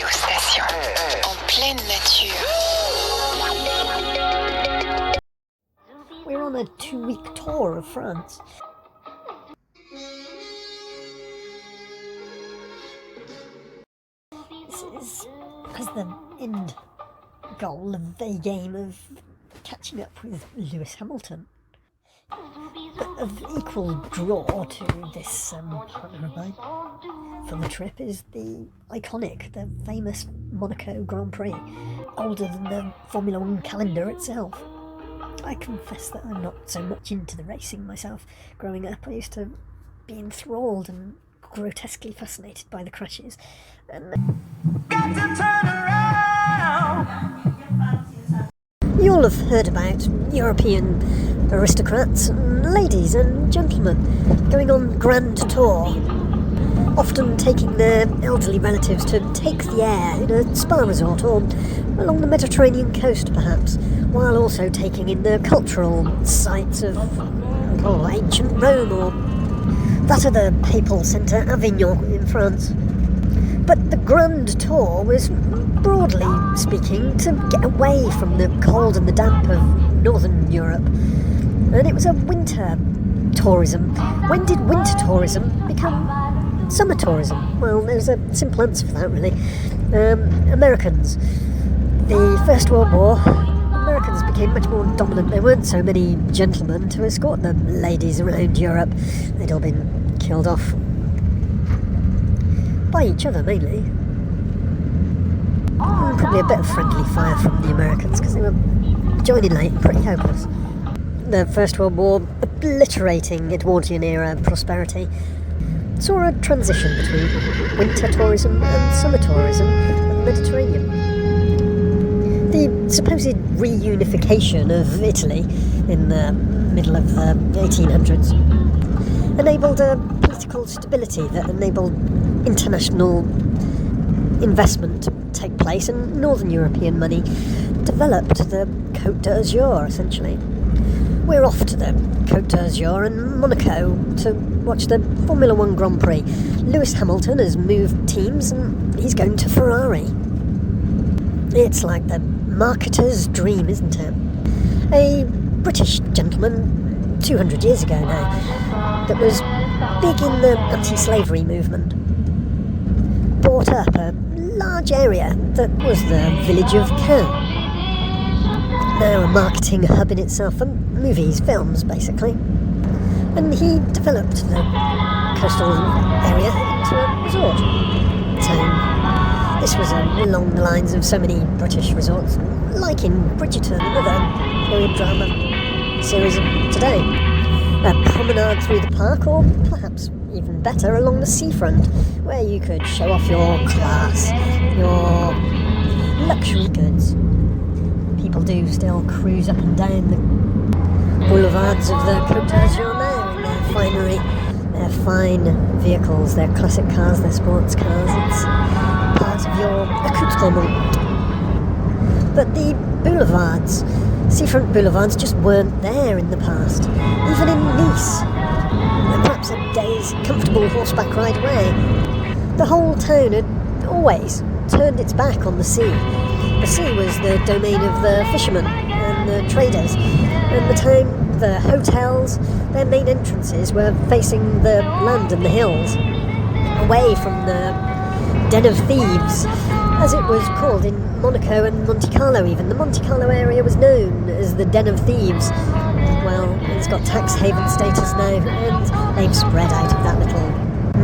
Radio Station, en pleine nature. We're on a 2-week tour of France. This is as the end goal of a game of catching up with Lewis Hamilton. But of equal draw to this partner of mine for the trip is the iconic, the famous Monaco Grand Prix, older than the Formula One calendar itself. I confess that I'm not so much into the racing myself. Growing up, I used to be enthralled and grotesquely fascinated by the crashes. And got to turn around. You all have heard about European aristocrats, ladies and gentlemen, going on grand tour, often taking their elderly relatives to take the air in a spa resort or along the Mediterranean coast perhaps, while also taking in the cultural sights of ancient Rome or that of the papal centre Avignon in France. But the grand tour was, broadly speaking, to get away from the cold and the damp of northern Europe. And it was a winter tourism. When did winter tourism become summer tourism? Well, there's a simple answer for that, really. Americans. The First World War, Americans became much more dominant. There weren't so many gentlemen to escort the ladies around Europe. They'd all been killed off. By each other, mainly. Probably a bit of friendly fire from the Americans, because they were joining late and pretty hopeless. The First World War, obliterating Edwardian era prosperity, saw a transition between winter tourism and summer tourism in the Mediterranean. The supposed reunification of Italy in the middle of the 1800s enabled a political stability that enabled international investment to take place, and Northern European money developed the Côte d'Azur, essentially. We're off to the Côte d'Azur and Monaco to watch the Formula One Grand Prix. Lewis Hamilton has moved teams and he's going to Ferrari. It's like the marketer's dream, isn't it? A British gentleman 200 years ago now that was big in the anti-slavery movement bought up a large area that was the village of Cagnes. Now a marketing hub in itself for movies, films, basically. And he developed the coastal area into a resort town. This was along the lines of so many British resorts, like in Bridgerton, another period drama series of today. A promenade through the park, or perhaps even better, along the seafront, where you could show off your class, your luxury goods. People do still cruise up and down the boulevards of the Côte d'Azur now in their finery, their fine vehicles, their classic cars, their sports cars. It's part of your accoutrement. But the boulevards, seafront boulevards, just weren't there in the past. Even in Nice, and perhaps a day's comfortable horseback ride away, the whole town had always turned its back on the sea. The sea was the domain of the fishermen and the traders, and the town, the hotels, their main entrances were facing the land and the hills, away from the den of thieves, as it was called in Monaco and Monte Carlo even. The Monte Carlo area was known as the den of thieves. Well, it's got tax haven status now, and they've spread out of that little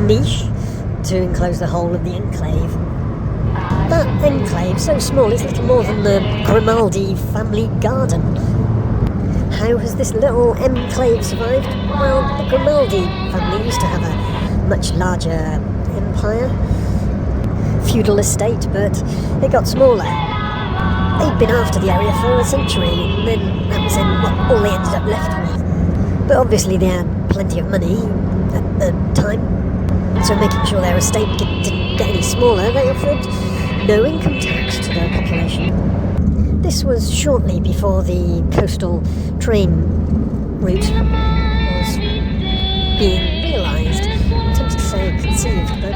niche to enclose the whole of the enclave. That enclave, so small, is little more than the Grimaldi family garden. How has this little enclave survived? Well, the Grimaldi family used to have a much larger empire, feudal estate, but it got smaller. They'd been after the area for a century, and then that was all they ended up left with. But obviously they had plenty of money at the time, so making sure their estate didn't get any smaller, they offered no income tax to their population. This was shortly before the coastal train route was being realised. I'm tempted to say conceived, but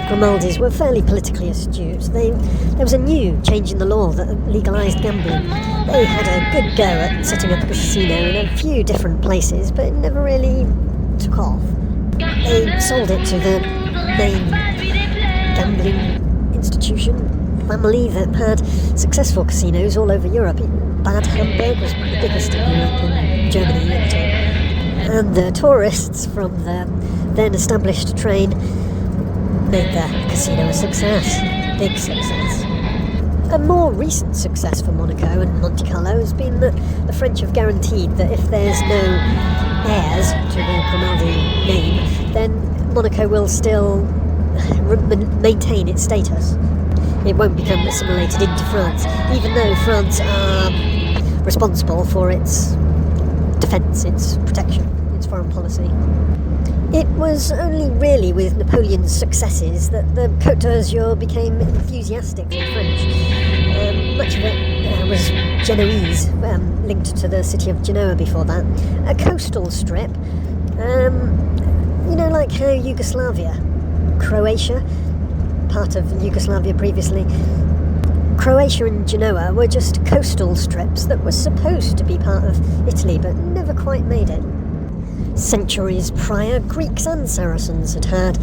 the Grimaldis were fairly politically astute. There was a new change in the law that legalised gambling. They had a good go at setting up a casino in a few different places, but it never really took off. They sold it to the main gambling institution family that had successful casinos all over Europe. Bad Hamburg was the biggest in Europe and Germany at the time. And the tourists from the then established trade made the casino a success, big success. A more recent success for Monaco and Monte Carlo has been that the French have guaranteed that if there's no heirs to the Grimaldi name, then Monaco will still maintain its status. It won't become assimilated into France, even though France are responsible for its defence, its protection, its foreign policy. It was only really with Napoleon's successes that the Côte d'Azur became enthusiastically French. Much of it was Genoese, linked to the city of Genoa before that. A coastal strip, like how Yugoslavia, Croatia, part of Yugoslavia previously, Croatia and Genoa were just coastal strips that were supposed to be part of Italy but never quite made it. Centuries prior, Greeks and Saracens had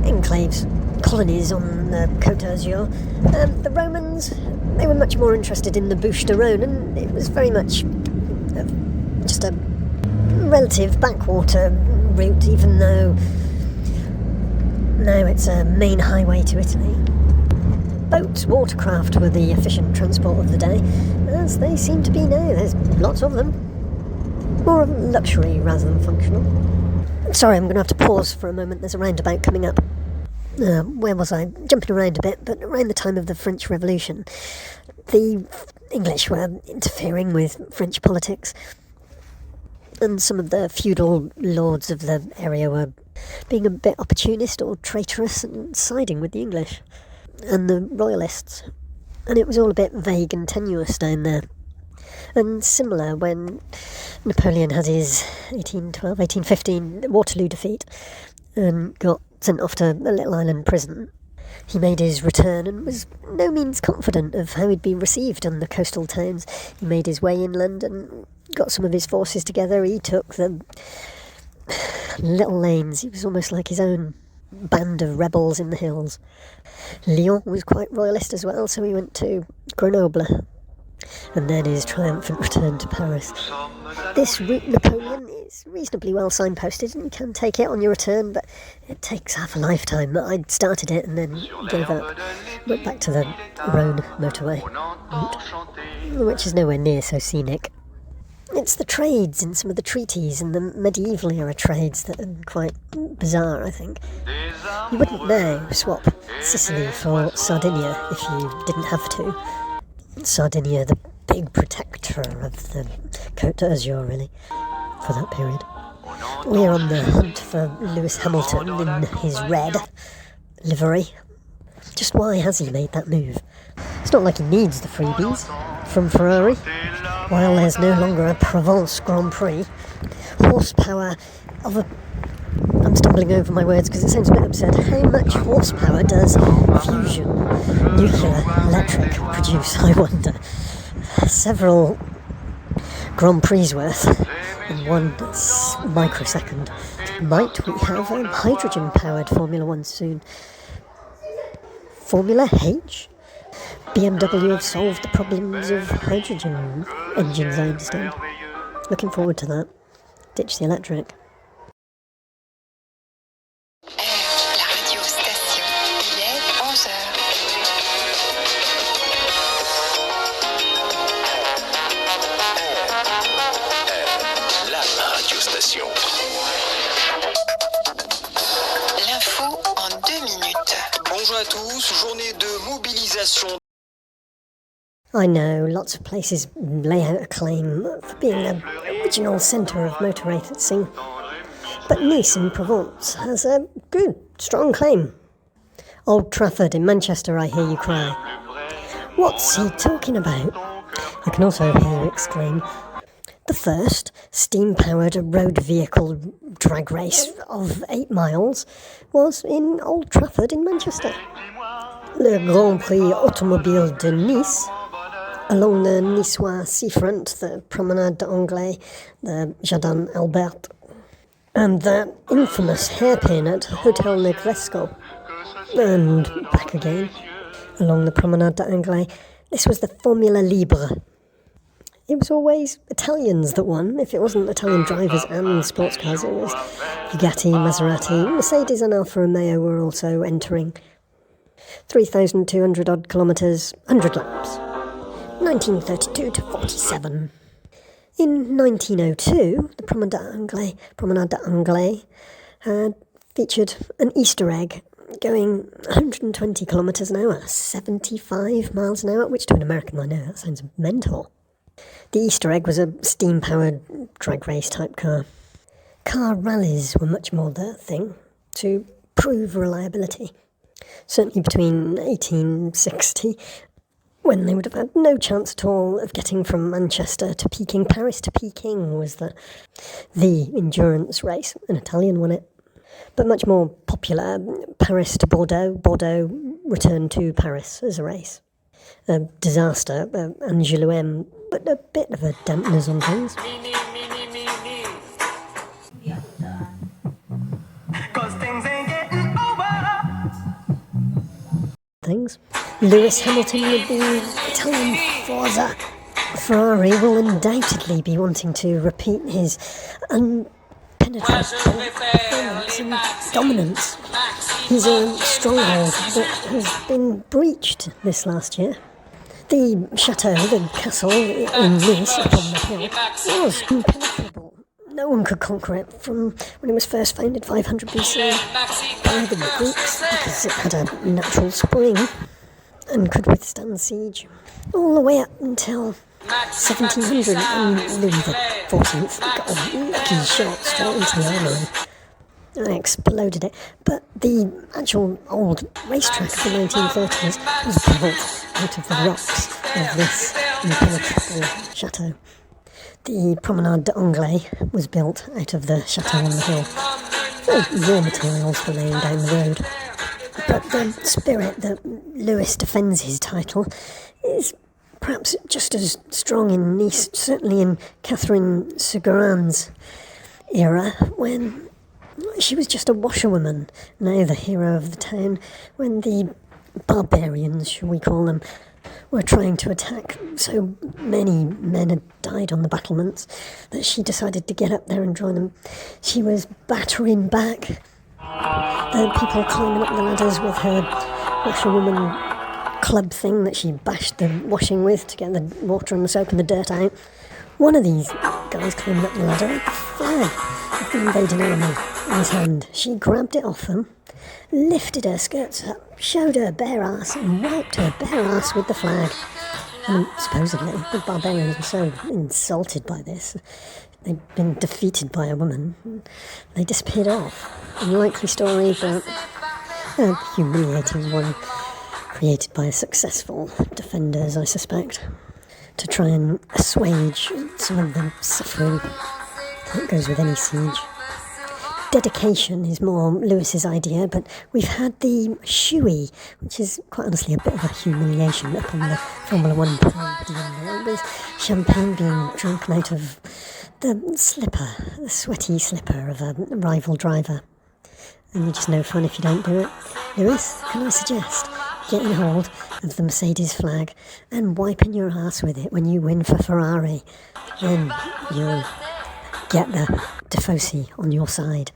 enclaves, colonies on the Côte d'Azur. The Romans, they were much more interested in the Bouches du Rhône, and it was very much just a relative backwater route, even though now it's a main highway to Italy. Boats, watercraft were the efficient transport of the day, as they seem to be now. There's lots of them. More of luxury rather than functional. Sorry, I'm going to have to pause for a moment. There's a roundabout coming up. Where was I? Jumping around a bit, but around the time of the French Revolution, the English were interfering with French politics, and some of the feudal lords of the area were being a bit opportunist or traitorous and siding with the English and the royalists. And it was all a bit vague and tenuous down there. And similar when Napoleon had his 1815 Waterloo defeat and got sent off to a little island prison. He made his return and was no means confident of how he'd be received on the coastal towns. He made his way inland and got some of his forces together. He took the little lanes. He was almost like his own band of rebels in the hills. Lyon was quite royalist as well, so he went to Grenoble. And then his triumphant return to Paris. This route Napoleon is reasonably well signposted, and you can take it on your return, but it takes half a lifetime. I'd started it and then gave up. Went back to the Rhône motorway route, which is nowhere near so scenic. It's the trades in some of the treaties and the medieval era trades that are quite bizarre, I think. You wouldn't now swap Sicily for Sardinia if you didn't have to. Sardinia, the big protector of the Côte d'Azur, really, for that period. We're on the hunt for Lewis Hamilton in his red livery. Just why has he made that move? It's not like he needs the freebies from Ferrari. While there's no longer a Provence Grand Prix, horsepower of a... I'm stumbling over my words because it sounds a bit absurd. How much horsepower does fusion, nuclear, electric produce, I wonder? Several Grand Prix worth in one microsecond. Might we have a hydrogen-powered Formula One soon? Formula H? BMW have solved the problems of hydrogen engines, I understand. Looking forward to that. Ditch the electric. La radio-station, il est 11 heures. La radio-station. L'info en 2 minutes. Bonjour à tous, journée de mobilisation. I know lots of places lay out a claim for being the original centre of motor racing, but Nice in Provence has a good, strong claim. Old Trafford in Manchester, I hear you cry. What's he talking about? I can also hear you exclaim. The first steam-powered road vehicle drag race of 8 miles was in Old Trafford in Manchester. Le Grand Prix Automobile de Nice, along the Niçois seafront, the Promenade d'Anglais, the Jardin Albert, and that infamous hairpin at Hotel Negresco, and back again, along the Promenade d'Anglais. This was the Formula Libre. It was always Italians that won. If it wasn't Italian drivers and sports cars, it was Bugatti, Maserati, Mercedes and Alfa Romeo were also entering. 3,200 odd kilometres, 100 laps. 1932 to 47. In 1902, the Promenade d'Anglais had featured an Easter egg going 120 kilometres an hour, 75 miles an hour, which to an American, I know, that sounds mental. The Easter egg was a steam-powered drag race type car. Car rallies were much more the thing to prove reliability. Certainly between 1860, when they would have had no chance at all of getting from Manchester to Peking. Paris to Peking was the endurance race. An Italian won it. But much more popular, Paris to Bordeaux. Bordeaux returned to Paris as a race. A disaster, Angoulême, but a bit of a dampeners on things. Lewis Hamilton would be Italian Forza. Ferrari will undoubtedly be wanting to repeat his unpenetrable performance and dominance. He's a stronghold that has been breached this last year. The chateau, the castle in Nice up on the hill, was impenetrable. No one could conquer it from when it was first founded 500 BC by the Greeks, because it had a natural spring and could withstand siege, all the way up until 1700, and Louis XIV got a lucky shot straight into the armoury. I exploded it, but the actual old racetrack of the 1930s was built out of the rocks of this impenetrable chateau. The Promenade d'Anglais was built out of the chateau on the hill. Raw materials were laying down the road. But the spirit that Lewis defends his title is perhaps just as strong in Nice, certainly in Catherine Segerin's era, when she was just a washerwoman, now the hero of the town, when the barbarians, shall we call them, were trying to attack. So many men had died on the battlements that she decided to get up there and join them. She was battering back the people climbing up the ladders with her washerwoman club thing that she bashed the washing with to get the water and the soap and the dirt out. One of these guys climbing up the ladder had the flag of the invading army in his hand. She grabbed it off him, lifted her skirts up, showed her bare ass, and wiped her bare ass with the flag. And supposedly, the barbarians were so insulted by this, they'd been defeated by a woman, they disappeared off. Unlikely story, but a humiliating one, created by successful defenders, I suspect, to try and assuage some of the suffering that goes with any siege. Dedication is more Lewis's idea, but we've had the shoey, which is quite honestly a bit of a humiliation up on the Formula 1 podium, with champagne being drunk out of the slipper, the sweaty slipper of a rival driver. And you're just no fun if you don't do it. Lewis, can I suggest getting hold of the Mercedes flag and wiping your ass with it when you win for Ferrari? Then you'll get the Tifosi on your side.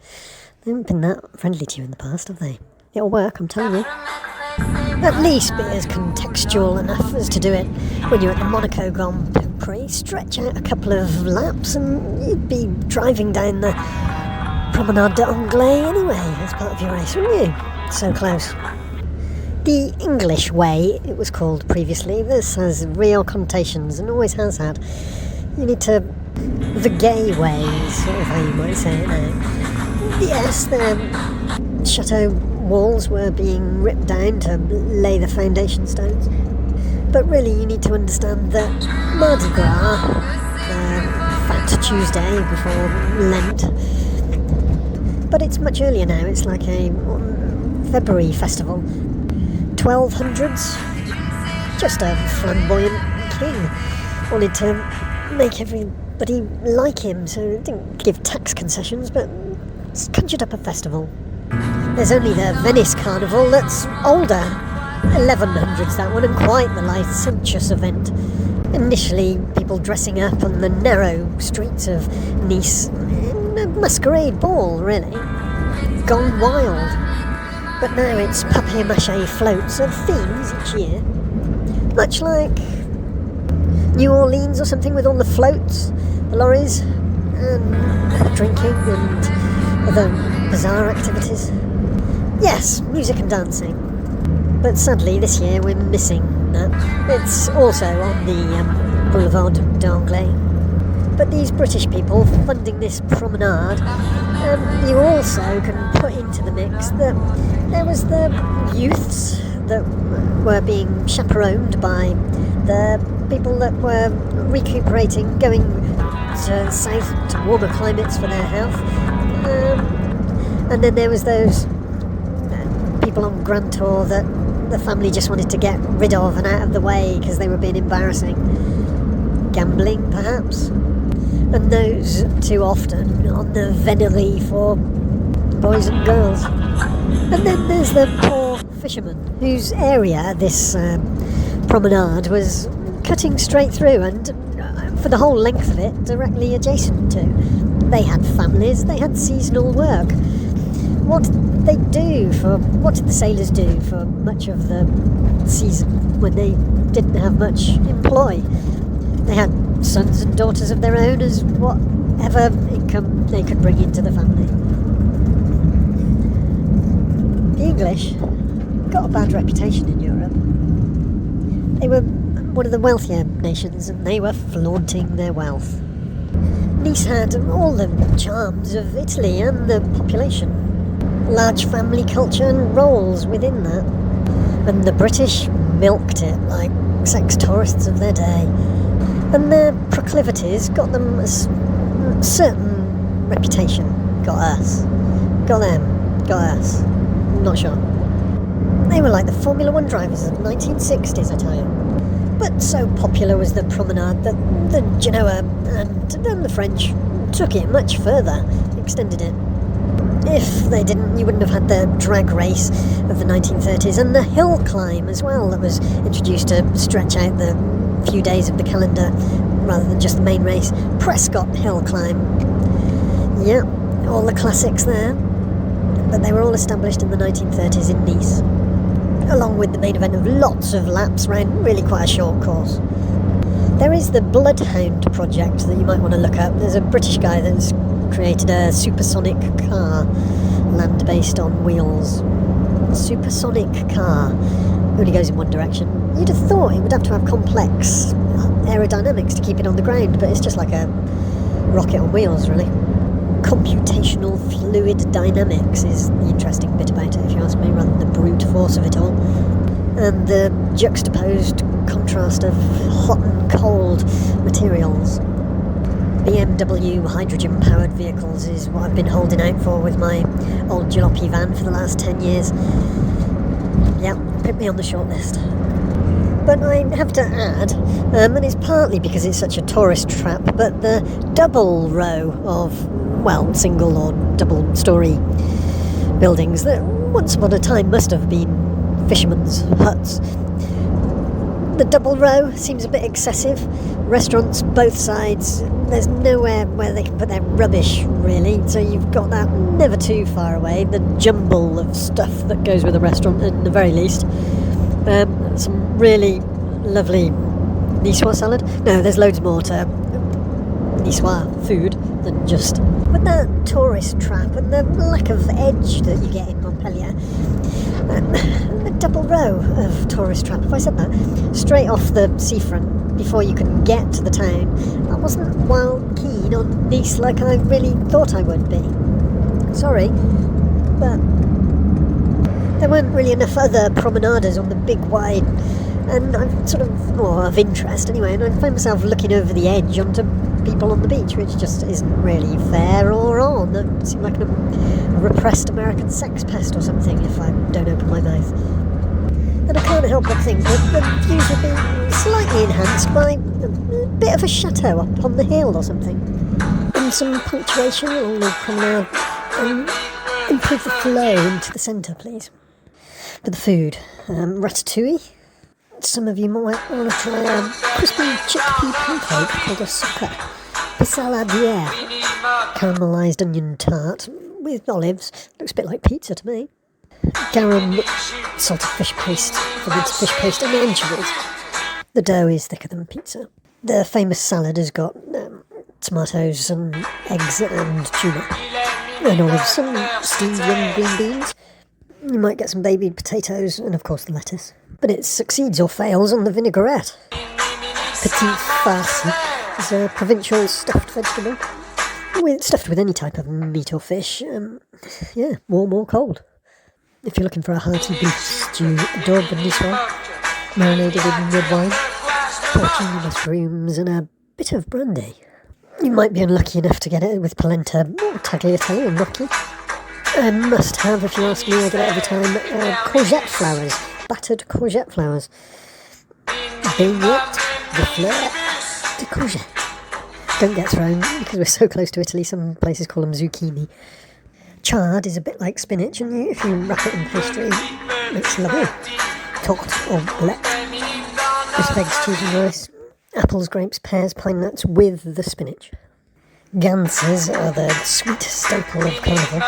They haven't been that friendly to you in the past, have they? It'll work, I'm telling you. At least be as contextual enough as to do it when you're at the Monaco Grand Prix. Stretch out a couple of laps and you'd be driving down the Promenade d'Anglais anyway as part of your race, wouldn't you? So close. The English way, it was called previously. This has real connotations and always has had. You need to... The gay way is sort of how you might say it now. Yes, the chateau walls were being ripped down to lay the foundation stones. But really you need to understand that Mardi Gras, the third Tuesday before Lent. But it's much earlier now, it's like a February festival. 1200s, just a flamboyant king. Wanted to make everybody like him, so didn't give tax concessions, but conjured up a festival. There's only the Venice Carnival that's older, 1100s that one, and quite the licentious event. Initially, people dressing up on the narrow streets of Nice in a masquerade ball, really. Gone wild. But now it's papier-mâché floats of themes each year. Much like New Orleans or something, with all the floats, the lorries, and drinking and other bizarre activities. Yes, music and dancing. But sadly this year we're missing that. It's also on the Boulevard d'Anglais. But these British people funding this promenade, you also can put into the mix that there was the youths that were being chaperoned by the people that were recuperating, going to south to warmer climates for their health. And then there was those people on Grand Tour that the family just wanted to get rid of and out of the way because they were being embarrassing. Gambling, perhaps. And those too often on the venerie for boys and girls. And then there's the poor fisherman whose area this promenade was cutting straight through, and for the whole length of it, directly adjacent to. They had families, they had seasonal work. What did the sailors do for much of the season when they didn't have much employ? They had sons and daughters of their own as whatever income they could bring into the family. The English got a bad reputation in Europe. They were one of the wealthier nations, and they were flaunting their wealth. Nice had all the charms of Italy and the population. Large family culture and roles within that. And the British milked it like sex tourists of their day. And their proclivities got them a certain reputation. Got us. Got them. Got us. Not sure. They were like the Formula 1 drivers of the 1960s, I tell you. But so popular was the promenade that the Genoa and then the French took it much further, extended it. If they didn't, you wouldn't have had the drag race of the 1930s and the hill climb as well that was introduced to stretch out the few days of the calendar rather than just the main race. Prescott hill climb. Yeah, all the classics there. But they were all established in the 1930s in Nice, along with the main event of lots of laps round really quite a short course. There is the Bloodhound project that you might want to look up. There's a British guy that's created a supersonic car, land-based on wheels. Supersonic car. Only goes in one direction. You'd have thought it would have to have complex aerodynamics to keep it on the ground, but it's just like a rocket on wheels, really. Computational fluid dynamics is the interesting bit about it, if you ask me, rather than the brute force of it all. And the juxtaposed contrast of hot and cold materials. BMW hydrogen-powered vehicles is what I've been holding out for with my old jalopy van for the last 10 years. Yeah, put me on the short list. But I have to add, and it's partly because it's such a tourist trap, but the double row of, well, single or double-storey buildings that once upon a time must have been fishermen's huts. The double row seems a bit excessive. Restaurants both sides. There's nowhere where they can put their rubbish, really. So you've got that never too far away. The jumble of stuff that goes with a restaurant, at the very least. Some really lovely niçoise salad. No, there's loads more to niçoise food than just... But that tourist trap and the lack of edge that you get in Montpellier... a double row of tourist trap, if I said that, straight off the seafront before you could get to the town. I wasn't wild keen on Nice like I really thought I would be. Sorry, but there weren't really enough other promenaders on the big wide, and I'm sort of, or of interest anyway, and I found myself looking over the edge onto with people on the beach, which just isn't really fair or on. I seem like a repressed American sex pest or something if I don't open my mouth. And I can't help but think that the views would be slightly enhanced by a bit of a chateau up on the hill or something. And some punctuation along the promenade, and improve the flow into the centre, please. For the food, ratatouille. Some of you might want to try a crispy chickpea pancake called a sucre. Saladière, caramelised onion tart with olives. Looks a bit like pizza to me. Garum, salted fish paste, fermented fish paste, and anchovies. The dough is thicker than pizza. The famous salad has got tomatoes and eggs and tuna. And olives and steamed young green beans. You might get some baby potatoes and of course the lettuce. But it succeeds or fails on the vinaigrette. Petit farci is a provincial stuffed vegetable. Stuffed with any type of meat or fish. Warm or cold. If you're looking for a hearty beef stew, daube niçoise, marinated in red wine, porcini mushrooms and a bit of brandy. You might be unlucky enough to get it with polenta, tagliatelle and gnocchi. Must have, if you ask me, I get it every time, courgette flowers, battered courgette flowers. Baguette de fleur de courgette. Don't get thrown, because we're so close to Italy, some places call them zucchini. Chard is a bit like spinach, and if you wrap it in pastry, it's lovely. Torte or boulette. Crisp eggs, cheese and rice. Apples, grapes, pears, pine nuts with the spinach. Ganses are the sweet staple of Carnival.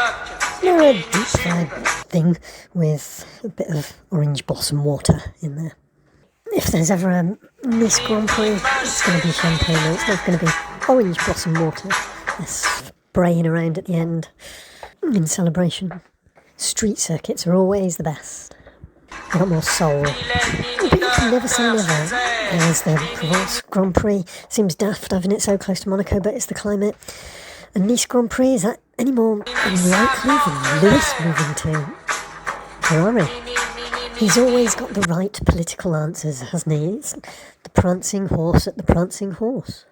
They're a deep-fried thing with a bit of orange blossom water in there. If there's ever a Nice Grand Prix, it's going to be champagne, though. It's not going to be orange blossom water. They're spraying around at the end in celebration. Street circuits are always the best. They've got more soul. But you can never say never. There's the Provence Grand Prix. Seems daft having it so close to Monaco, but it's the climate. And Nice Grand Prix, is that any more unlikely than Lewis moving to Ferrari? He's always got the right political answers, hasn't he? It's the prancing horse at the prancing horse.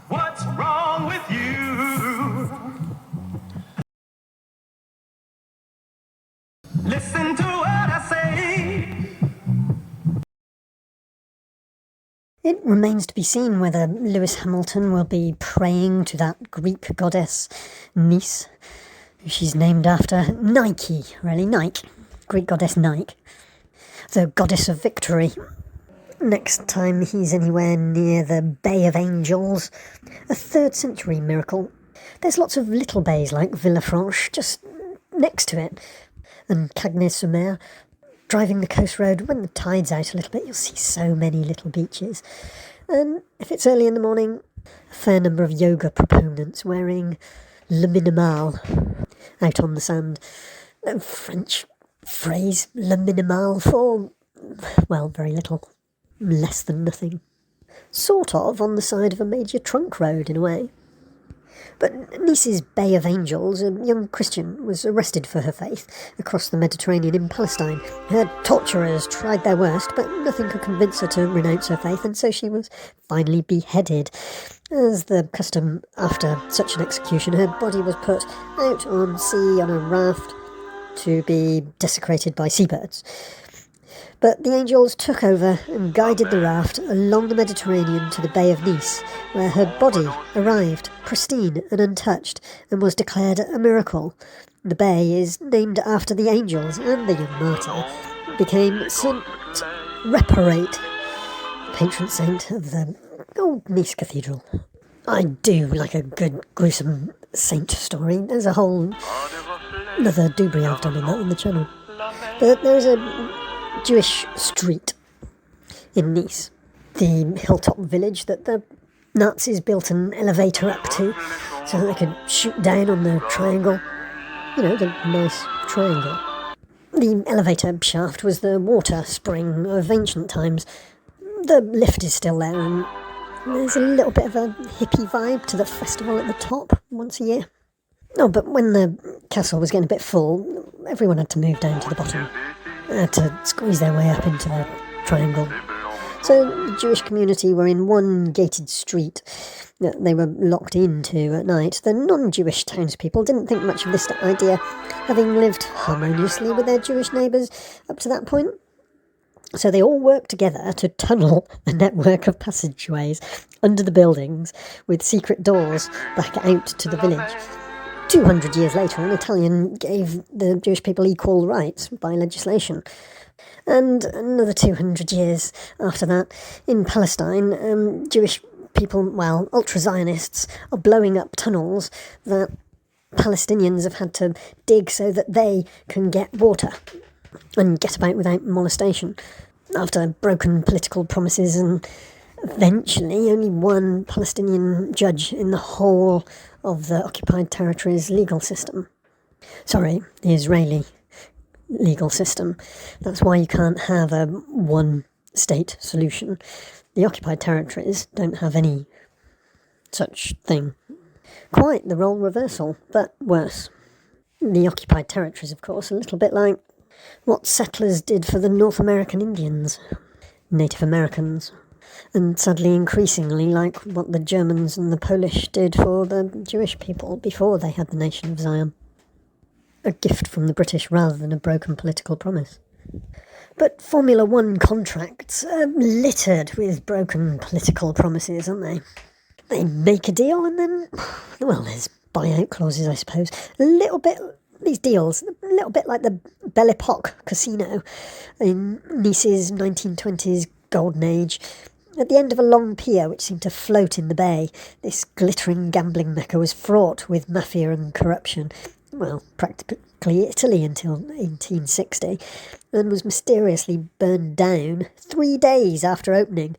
What's wrong with you? Listen to what I say. It remains to be seen whether Lewis Hamilton will be praying to that Greek goddess Nice, who she's named after. Nike, really, Nike. Greek goddess Nike. The goddess of victory. Next time he's anywhere near the Bay of Angels, a 3rd century miracle. There's lots of little bays like Villefranche just next to it. And Cagnes sur Mer, driving the coast road, when the tide's out a little bit, you'll see so many little beaches. And if it's early in the morning, a fair number of yoga proponents wearing le minimal out on the sand. A French phrase, le minimal, for, well, very little. Less than nothing. Sort of on the side of a major trunk road, in a way. But Nice's Bay of Angels, a young Christian, was arrested for her faith across the Mediterranean in Palestine. Her torturers tried their worst, but nothing could convince her to renounce her faith, and so she was finally beheaded. As the custom after such an execution, her body was put out on sea on a raft to be desecrated by seabirds. But the angels took over and guided the raft along the Mediterranean to the Bay of Nice, where her body arrived pristine and untouched and was declared a miracle. The bay is named after the angels, and the young martyr became Saint Reparate, patron saint of the old Nice Cathedral. I do like a good gruesome saint story. There's a whole another doobry I've done on that on the channel. But there's a Jewish street in Nice, the hilltop village that the Nazis built an elevator up to so that they could shoot down on the triangle. You know, the nice triangle. The elevator shaft was the water spring of ancient times. The lift is still there, and there's a little bit of a hippie vibe to the festival at the top once a year. Oh, but when the castle was getting a bit full, everyone had to move down to the bottom. To squeeze their way up into the triangle. So the Jewish community were in one gated street that they were locked into at night. The non-Jewish townspeople didn't think much of this idea, having lived harmoniously with their Jewish neighbours up to that point. So they all worked together to tunnel a network of passageways under the buildings with secret doors back out to the village. 200 years later, an Italian gave the Jewish people equal rights by legislation. And another 200 years after that, in Palestine, Jewish people, well, ultra-Zionists, are blowing up tunnels that Palestinians have had to dig so that they can get water and get about without molestation. After broken political promises and eventually only one Palestinian judge in the whole of the occupied territory's legal system. Sorry, the Israeli legal system. That's why you can't have a one-state solution. The occupied territories don't have any such thing. Quite the role reversal, but worse. The occupied territories, of course, a little bit like what settlers did for the North American Indians, Native Americans, and sadly increasingly like what the Germans and the Polish did for the Jewish people before they had the nation of Zion. A gift from the British rather than a broken political promise. But Formula One contracts are littered with broken political promises, aren't they? They make a deal and then, well, there's buyout clauses, I suppose. A little bit, these deals, a little bit like the Belle Epoque casino in Nice's 1920s golden age. At the end of a long pier which seemed to float in the bay, this glittering gambling mecca was fraught with mafia and corruption. Well, practically Italy until 1860, and was mysteriously burned down 3 days after opening.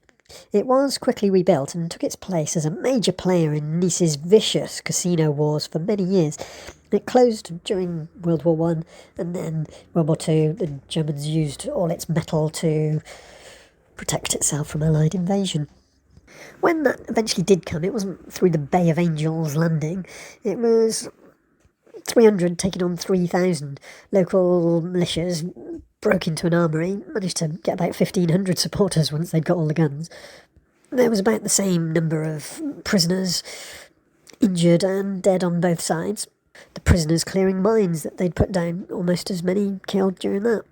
It was quickly rebuilt and took its place as a major player in Nice's vicious casino wars for many years. It closed during World War I, and then World War II, the Germans used all its metal to protect itself from Allied invasion. When that eventually did come, it wasn't through the Bay of Angels landing. It was 300 taking on 3,000. Local militias broke into an armoury, managed to get about 1,500 supporters once they'd got all the guns. There was about the same number of prisoners, injured and dead on both sides. The prisoners clearing mines that they'd put down, almost as many killed during that.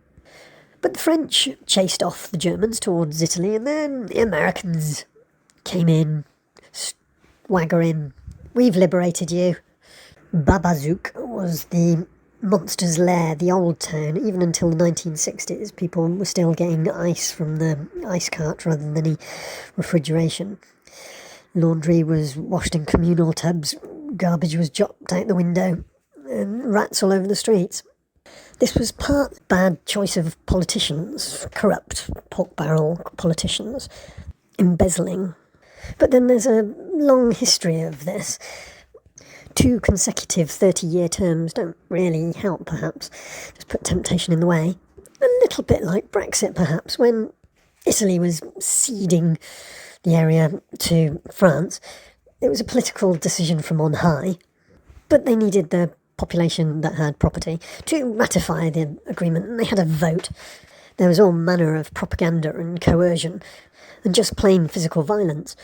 But the French chased off the Germans towards Italy, and then the Americans came in, swaggering, "We've liberated you." Babazouk was the monster's lair, the old town. Even until the 1960s, people were still getting ice from the ice cart rather than any refrigeration. Laundry was washed in communal tubs, garbage was dropped out the window, and rats all over the streets. This was part bad choice of politicians, corrupt pork barrel politicians, embezzling. But then there's a long history of this. 2 consecutive 30-year terms don't really help, perhaps. Just put temptation in the way. A little bit like Brexit, perhaps, when Italy was ceding the area to France. It was a political decision from on high, but they needed the population that had property to ratify the agreement, and they had a vote. There was all manner of propaganda and coercion, and just plain physical violence,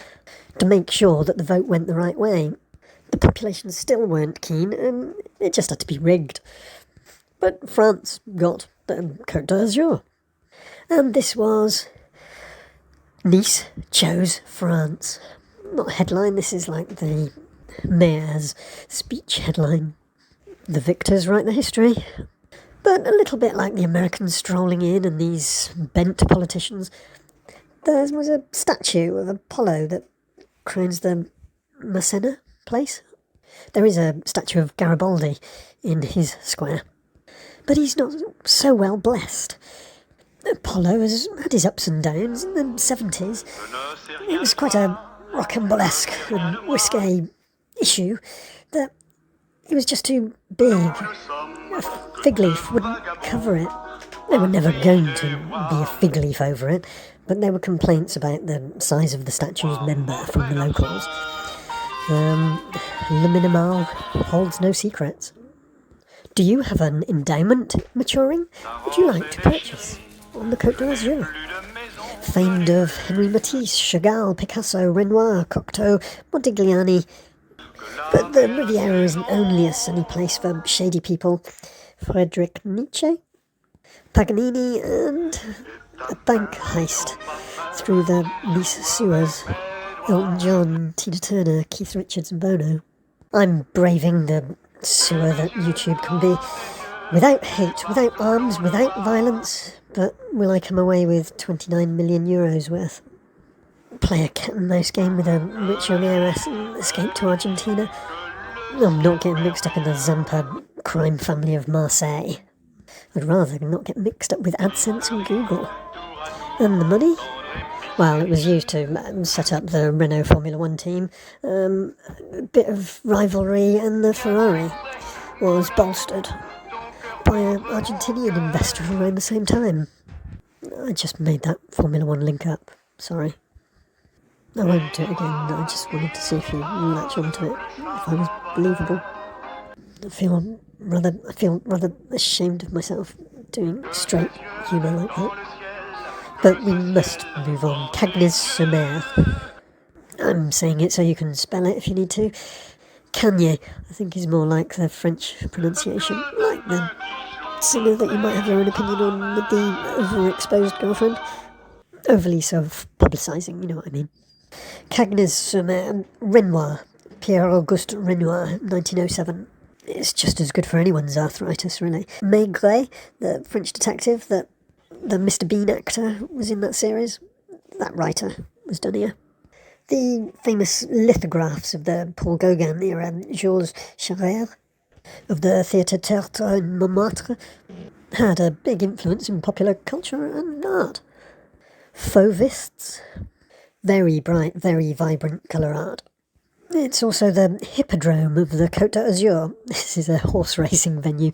to make sure that the vote went the right way. The population still weren't keen, and it just had to be rigged. But France got the Côte d'Azur. And this was Nice chose France. Not a headline, this is like the mayor's speech headline. The victors write the history. But a little bit like the Americans strolling in and these bent politicians, there was a statue of Apollo that crowns the Masséna place. There is a statue of Garibaldi in his square, but he's not so well blessed. Apollo has had his ups and downs in the 70s. It was quite a rocambolesque and risque issue that it was just too big. A fig leaf wouldn't cover it. They were never going to be a fig leaf over it, but there were complaints about the size of the statue's member from the locals. Le Minimal holds no secrets. Do you have an endowment maturing? Would you like to purchase on the Côte d'Azur? famed of Henri Matisse, Chagall, Picasso, Renoir, Cocteau, Modigliani. But the Riviera isn't only a sunny place for shady people. Friedrich Nietzsche, Paganini, and a bank heist through the Nice sewers. Elton John, Tina Turner, Keith Richards and Bono. I'm braving the sewer that YouTube can be. Without hate, without arms, without violence. But will I come away with 29 million euros worth? Play a cat and mouse game with a rich young heiress and escape to Argentina? I'm not getting mixed up in the Zampa crime family of Marseille. I'd rather not get mixed up with AdSense and Google. And the money? Well, it was used to set up the Renault Formula One team. A bit of rivalry, and the Ferrari was bolstered by an Argentinian investor around the same time. I just made that Formula One link up. Sorry. I won't do it again. I just wanted to see if you latch onto it, if I was believable. I feel rather ashamed of myself doing straight humour like that. But we must move on. Cagnes sur Mer. I'm saying it so you can spell it if you need to. Cagnes, I think, is more like the French pronunciation, like the singer that you might have your own opinion on with the overexposed girlfriend. Overly self-publicising, you know what I mean. Cagnes sur Mer, Renoir, Pierre-Auguste Renoir, 1907. It's just as good for anyone's arthritis, really. Maigret, the French detective, the Mr. Bean actor was in that series. That writer was done here. The famous lithographs of the Paul Gauguin era, Georges Charrière, of the Théâtre Tertre in Montmartre, had a big influence in popular culture and art. Fauvists, very bright, very vibrant colour art. It's also the hippodrome of the Côte d'Azur. This is a horse racing venue,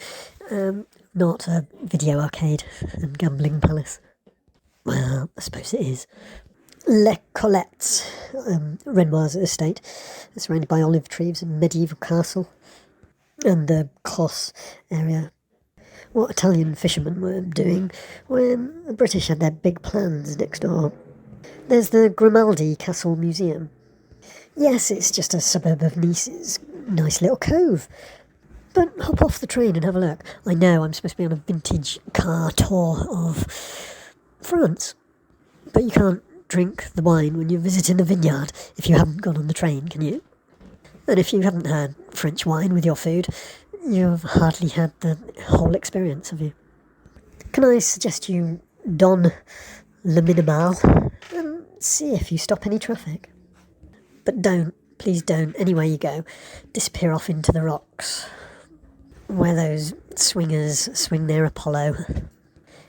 not a video arcade and gambling palace. Well, I suppose it is. Les Colettes, Renoir's estate, surrounded by olive trees and medieval castle. And the Cos area. What Italian fishermen were doing when the British had their big plans next door. There's the Grimaldi Castle Museum. Yes, it's just a suburb of Nice's nice little cove. But hop off the train and have a look. I know I'm supposed to be on a vintage car tour of France. But you can't drink the wine when you're visiting a vineyard if you haven't gone on the train, can you? And if you haven't had French wine with your food, you've hardly had the whole experience, have you? Can I suggest you don le minimal and see if you stop any traffic? But don't, please don't, anywhere you go, disappear off into the rocks, where those swingers swing their Apollo.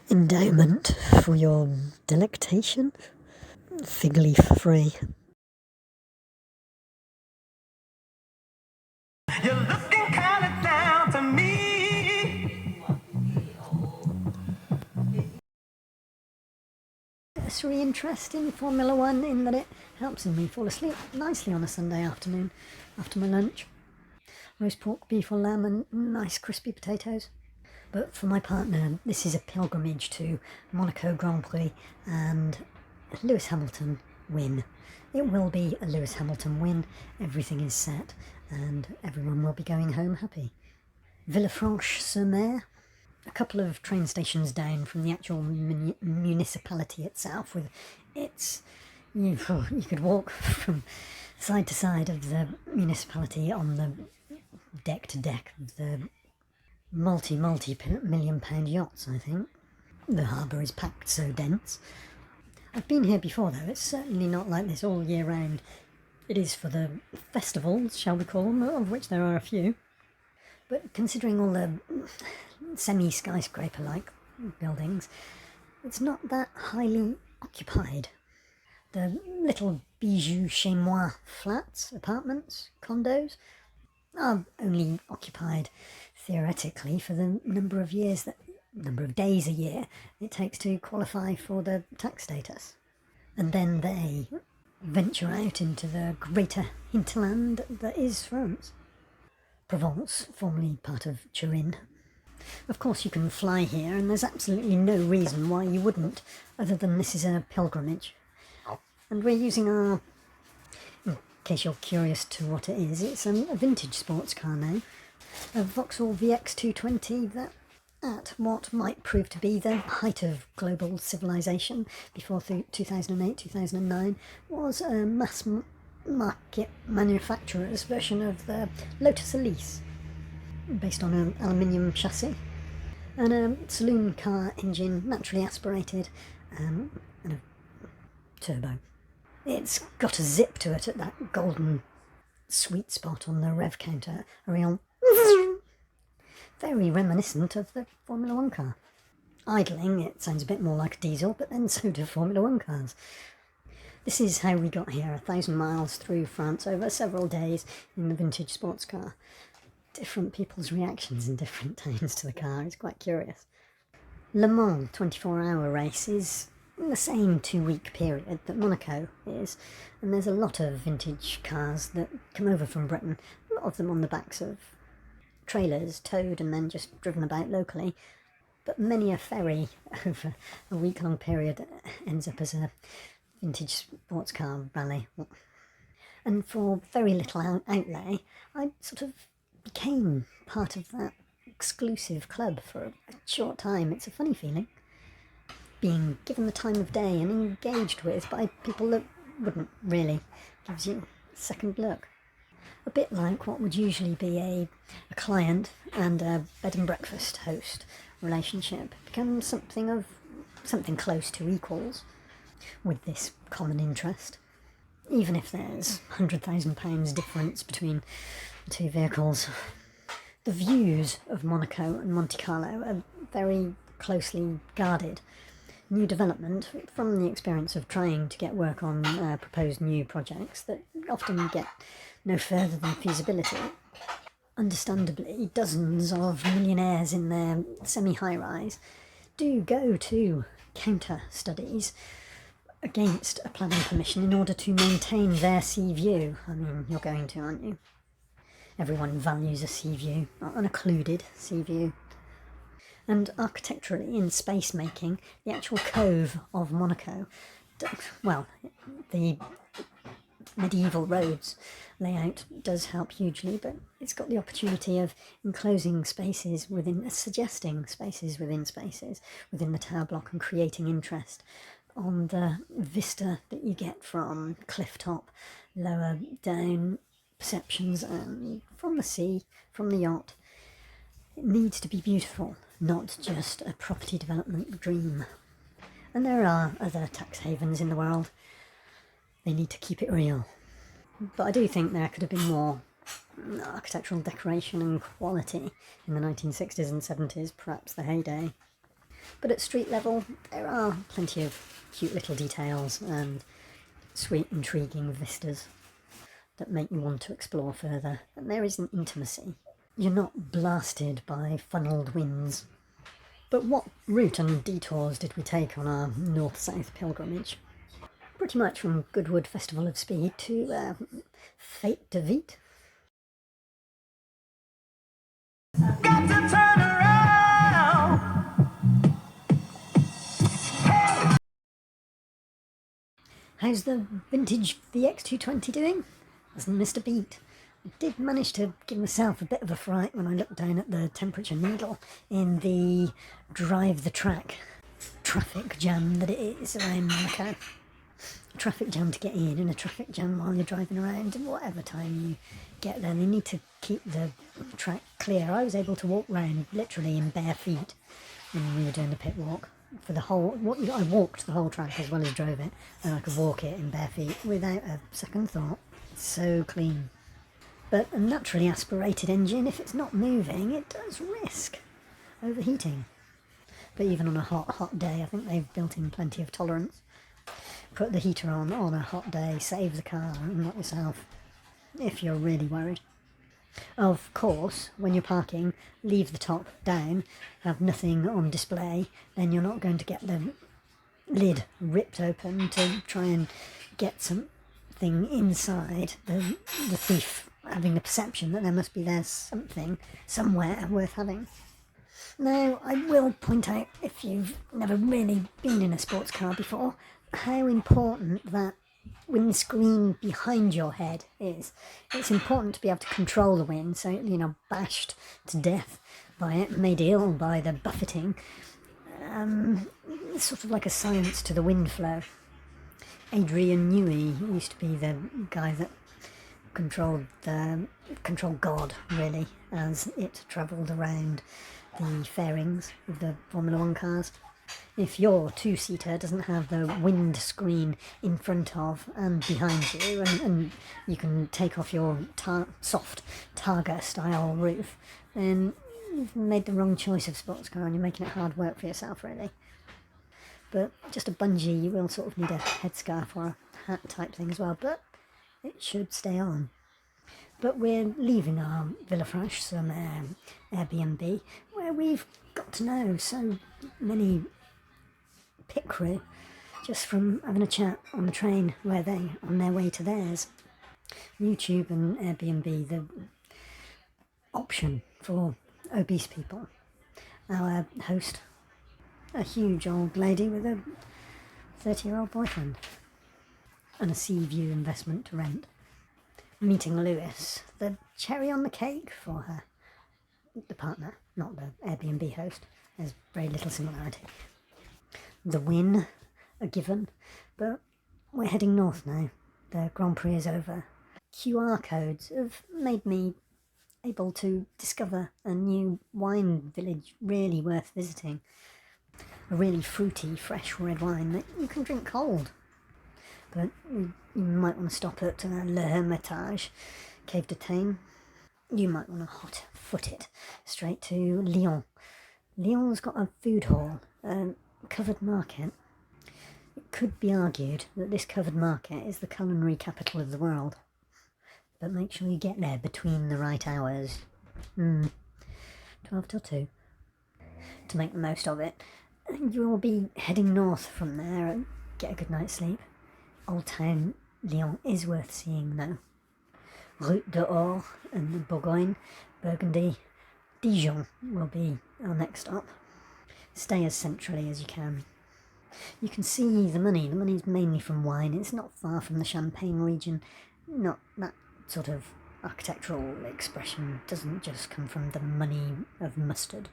Endowment for your delectation? Fig leaf free. You're looking kind of down to me. It's really interesting, Formula One, in that it helps me fall asleep nicely on a Sunday afternoon after my lunch. Roast pork, beef or lamb and nice crispy potatoes. But for my partner, this is a pilgrimage to Monaco Grand Prix and Lewis Hamilton win. It will be a Lewis Hamilton win. Everything is set and everyone will be going home happy. Villefranche-sur-Mer, a couple of train stations down from the actual municipality itself, with its... You could walk from side to side of the municipality on the deck to deck of the multi-million pound yachts, I think. The harbour is packed so dense. I've been here before though, it's certainly not like this all year round. It is for the festivals, shall we call them, of which there are a few. But considering all the semi-skyscraper-like buildings, it's not that highly occupied. The little bijou chez moi flats, apartments, condos, are only occupied theoretically for the number of days a year it takes to qualify for the tax status. And then they venture out into the greater hinterland that is France. Provence, formerly part of Turin, Of course you can fly here, and there's absolutely no reason why you wouldn't, other than this is a pilgrimage. And we're using our, in case you're curious to what it is, it's a vintage sports car now, a Vauxhall VX220 that at what might prove to be the height of global civilization before 2008-2009 was a mass market manufacturer's version of the Lotus Elise, based on an aluminium chassis and a saloon car engine, naturally aspirated, and a turbo. It's got a zip to it at that golden sweet spot on the rev counter, a real very reminiscent of the Formula 1 car. Idling, it sounds a bit more like a diesel, but then so do Formula 1 cars. This is how we got here, 1,000 miles through France over several days in the vintage sports car. Different people's reactions in different times to the car, it's quite curious. Le Mans 24-hour race is in the same 2-week period that Monaco is, and there's a lot of vintage cars that come over from Britain, a lot of them on the backs of trailers, towed and then just driven about locally, but many a ferry over a week-long period ends up as a vintage sports car rally. And for very little outlay, I sort of became part of that exclusive club for a short time. It's a funny feeling, being given the time of day and engaged with by people that wouldn't really, gives you a second look. A bit like what would usually be a client and a bed and breakfast host relationship becomes something close to equals with this common interest, even if there's £100,000 difference between the two vehicles. The views of Monaco and Monte Carlo are very closely guarded. New development, from the experience of trying to get work on proposed new projects that often get no further than feasibility. Understandably, dozens of millionaires in their semi-high-rise do go to counter-studies against a planning permission in order to maintain their sea view. I mean, you're going to, aren't you? Everyone values a sea view, an occluded sea view. And architecturally, in space making, the actual cove of Monaco, well, the medieval roads layout does help hugely, but it's got the opportunity of enclosing spaces within, suggesting spaces within the tower block, and creating interest on the vista that you get from cliff top, lower down perceptions, and from the sea, from the yacht. It needs to be beautiful, not just a property development dream. And there are other tax havens in the world. They need to keep it real. But I do think there could have been more architectural decoration and quality in the 1960s and 70s, perhaps the heyday. But at street level, there are plenty of cute little details and sweet, intriguing vistas that make you want to explore further. And there is an intimacy. You're not blasted by funnelled winds. But what route and detours did we take on our north-south pilgrimage? Pretty much from Goodwood Festival of Speed to Fête de Vite. Got to turn around. How's the vintage VX220 doing? Hasn't missed a beat. I did manage to give myself a bit of a fright when I looked down at the temperature needle in the drive the track traffic jam that it is around Monaco. A traffic jam to get in and a traffic jam while you're driving around, and whatever time you get there, they need to keep the track clear. I was able to walk round literally in bare feet when we were doing the pit walk. For the whole, I walked the whole track as well as drove it, and I could walk it in bare feet without a second thought. It's so clean. But a naturally aspirated engine, if it's not moving, it does risk overheating. But even on a hot day, I think they've built in plenty of tolerance. Put the heater on a hot day, save the car and not yourself, if you're really worried. Of course, when you're parking, leave the top down, have nothing on display, then you're not going to get the lid ripped open to try and get something inside, the thief having the perception that there must be something somewhere worth having. Now, I will point out, if you've never really been in a sports car before, how important that windscreen behind your head is. It's important to be able to control the wind, so you're not bashed to death by it, made ill by the buffeting. It's sort of like a science to the wind flow. Adrian Newey used to be the guy that controlled God, really, as it travelled around the fairings of the Formula 1 cars. If your two-seater doesn't have the wind screen in front of and behind you, and you can take off your soft Targa-style roof, then you've made the wrong choice of sports car and you're making it hard work for yourself, really. But just a bungee, you will sort of need a headscarf or a hat type thing as well, but it should stay on. But we're leaving our Villefranche sur Mer Airbnb, where we've got to know so many pit crew just from having a chat on the train where they on their way to theirs. YouTube and Airbnb, the option for obese people. Our host, a huge old lady with a 30-year-old boyfriend and a sea view investment to rent. Meeting Lewis, the cherry on the cake for her. The partner, not the Airbnb host. There's very little similarity. The win, a given, but we're heading north now. The Grand Prix is over. QR codes have made me able to discover a new wine village really worth visiting. A really fruity, fresh red wine that you can drink cold. But you might want to stop at Le Hermitage, Cave de Tain. You might want to hot foot it straight to Lyon. Lyon's got a food hall, a covered market. It could be argued that this covered market is the culinary capital of the world. But make sure you get there between the right hours. 12 till 2. To make the most of it. You will be heading north from there and get a good night's sleep. Old Town Lyon is worth seeing though. Route d'Or and Bourgogne, Burgundy, Dijon will be our next stop. Stay as centrally as you can. You can see the money. The money's mainly from wine. It's not far from the Champagn region. Not that sort of architectural expression doesn't just come from the money of mustard.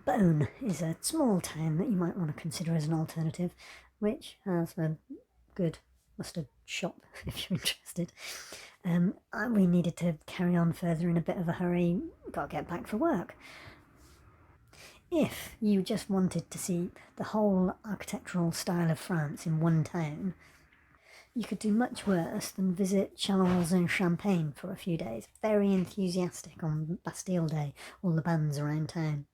Beaune is a small town that you might want to consider as an alternative, which has a good mustard shop if you're interested. We needed to carry on further in a bit of a hurry. Got to get back for work. If you just wanted to see the whole architectural style of France in one town, you could do much worse than visit Chalons and Champagn for a few days. Very enthusiastic on Bastille Day, all the bands around town.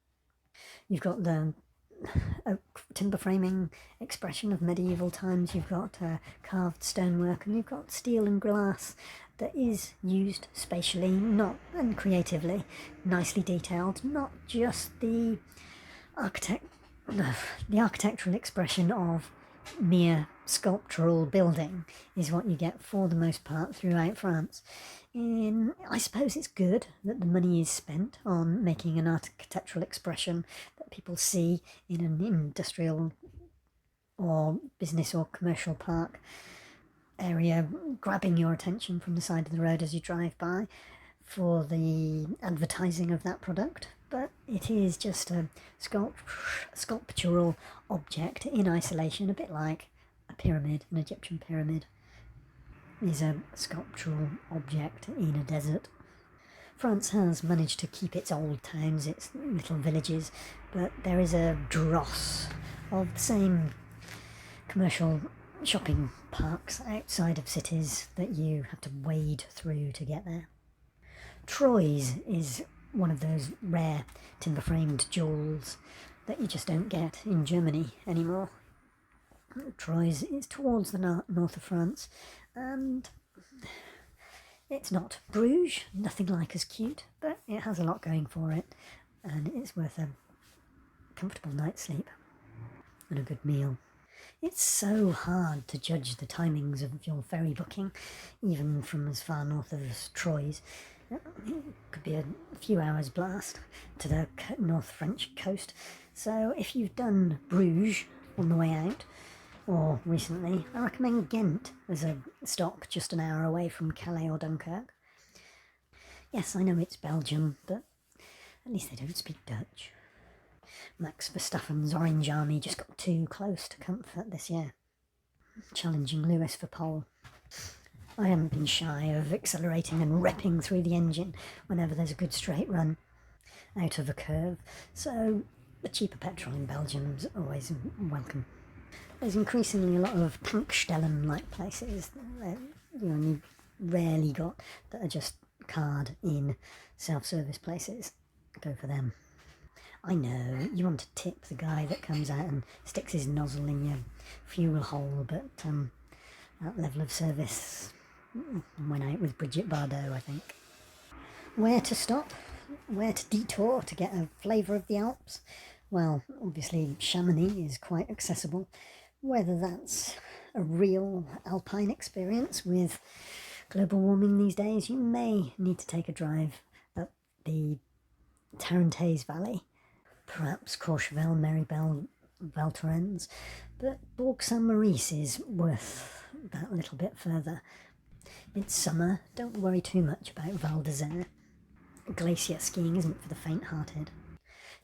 You've got the oak timber framing expression of medieval times, you've got carved stonework, and you've got steel and glass that is used spatially, not and creatively, nicely detailed, not just the architectural expression of mere sculptural building is what you get for the most part throughout France. I suppose it's good that the money is spent on making an architectural expression that people see in an industrial or business or commercial park area, grabbing your attention from the side of the road as you drive by for the advertising of that product. But it is just a sculptural object in isolation, a bit like a pyramid, an Egyptian pyramid is a sculptural object in a desert. France has managed to keep its old towns, its little villages, but there is a dross of the same commercial shopping parks outside of cities that you have to wade through to get there. Troyes is one of those rare timber-framed jewels that you just don't get in Germany anymore. Troyes is towards the north of France, and it's not Bruges, nothing like as cute, but it has a lot going for it, and it's worth a comfortable night's sleep and a good meal. It's so hard to judge the timings of your ferry booking, even from as far north as Troyes. Could be a few hours blast to the North French coast. So if you've done Bruges on the way out, or recently, I recommend Ghent as a stop just an hour away from Calais or Dunkirk. Yes, I know it's Belgium, but at least they don't speak Dutch. Max Verstappen's Orange Army just got too close to comfort this year, challenging Lewis for pole. I haven't been shy of accelerating and repping through the engine whenever there's a good straight run out of a curve, so the cheaper petrol in Belgium is always welcome. There's increasingly a lot of Tankstellen-like places that you only rarely got that are just card-in self-service places. Go for them. I know, you want to tip the guy that comes out and sticks his nozzle in your fuel hole, but that level of service went out with Brigitte Bardot, I think. Where to stop? Where to detour to get a flavour of the Alps? Well, obviously Chamonix is quite accessible. Whether that's a real alpine experience with global warming these days, you may need to take a drive up the Tarentaise Valley, perhaps Courchevel, Meribel, Val Thorens, but Bourg Saint-Maurice is worth that little bit further. It's summer, don't worry too much about Val d'Isère. Glacier skiing isn't for the faint-hearted.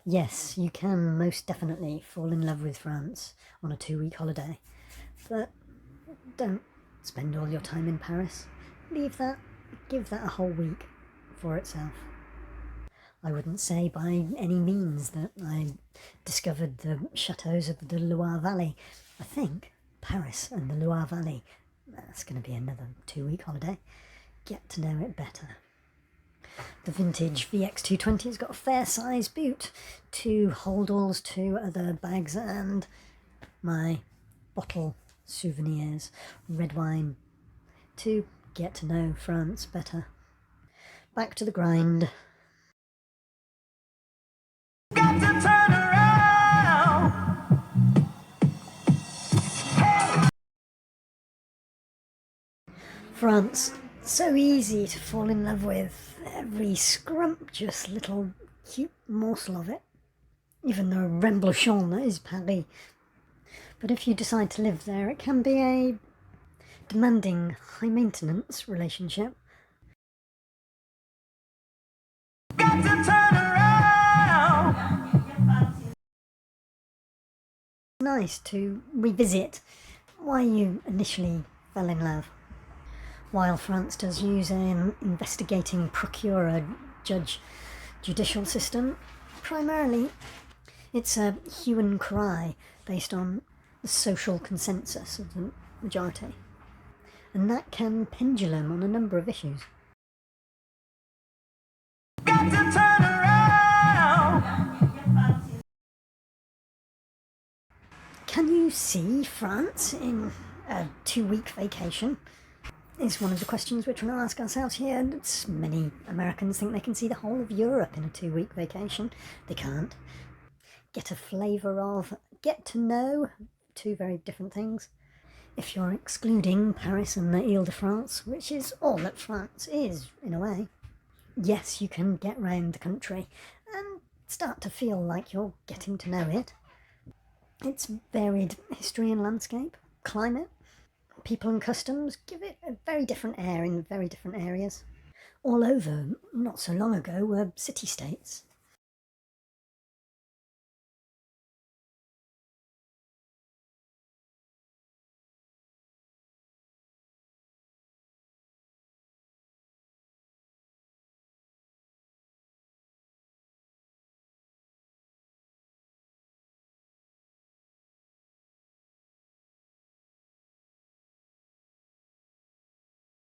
Yes, you can most definitely fall in love with France on a 2-week holiday, but don't spend all your time in Paris. Give that a whole week for itself. I wouldn't say by any means that I discovered the chateaux of the Loire Valley. I think Paris and the Loire Valley, that's going to be another 2-week holiday. Get to know it better. The vintage VX220's got a fair size boot, 2 holdalls, 2 other bags, and my bottle souvenirs, red wine, to get to know France better. Back to the grind. Got to turn around. France, so easy to fall in love with, every scrumptious little cute morsel of it, even though Remblochon is Paris. But if you decide to live there, it can be a demanding, high-maintenance relationship. Got to turn around. Nice to revisit why you initially fell in love. While France does use an investigating procurer judge judicial system, primarily it's a hue and cry based on the social consensus of the majority, and that can pendulum on a number of issues. Got to turn around. Can you see France in a 2-week vacation? Is one of the questions we're trying to ask ourselves here. Many Americans think they can see the whole of Europe in a 2-week vacation. They can't. Get a flavour of, get to know, 2 very different things. If you're excluding Paris and the Ile-de-France, which is all that France is, in a way, yes, you can get round the country and start to feel like you're getting to know it. Its varied history and landscape, climate, people and customs give it a very different air in very different areas. All over, not so long ago, were city-states.